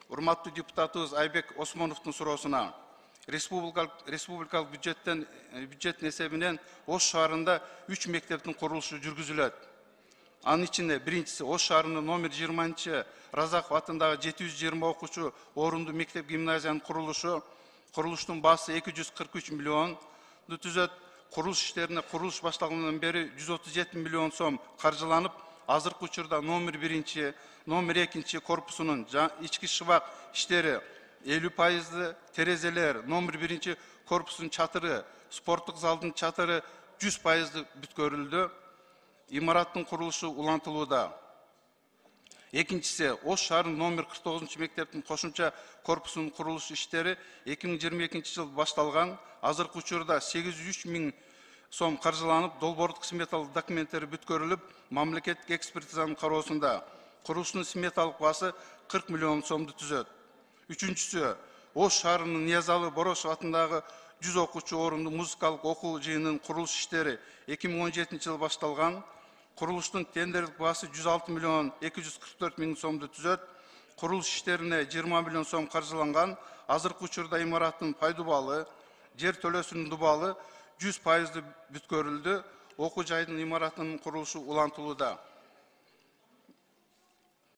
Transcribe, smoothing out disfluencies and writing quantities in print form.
Урматтуу депутатыбыз Айбек Осмоновдун суроосуна республикалык бюджеттин эсебинен Ош шаарында 3 мектептин курулушу жүргүзүлөт. Анын ичинде биринчиси Ош шаарынын номер 20 Разаков атындагы 720 окуучу орунду мектеп гимназиянын курулушу. Курулуштун баасы 243 миллионду түзөт. Курулуш иштерине курулуш башталгандан бери 137 миллион сом каржыланып, азыркы учурда номер 1, номер 2 корпусунун ички шыбак иштери 50%, терезелер, номер 1 корпусунун чатыры, спорттук залдын чатыры 100% бүткөрүлдү. Имараттын курулушу улантылууда. Экинчиси, Ош шаарынын номер 49 мектептин кошумча корпусунун курулуш иштери 2022 жыл башталган. Азыркы учурда 803 миң сом каржыланып, долбоордук сметалык документтери бүткөрүлүп, мамлекеттик экспертизанын кароосунда. Курулуштун сметалык баасы 40 миллион сомду түзөт. Үчүнчүсү, Ош шаарынын Ниязалы Борошов атындагы 100 окуучу орунду музыкалык окуу жыйынынын курулуш иштери 2017 жыл башталган. Курулуштун тендерлик баасы 106 миллион 244 миң сомду түзөт. Курулуш иштерине 20 миллион сом каржыланган. Азыркы учурда имараттын пайдубалы, жер төлөөсүнүн дубалы 100% бүткөрүлдү. Окуу жайдын имараттын курулушу улантылууда.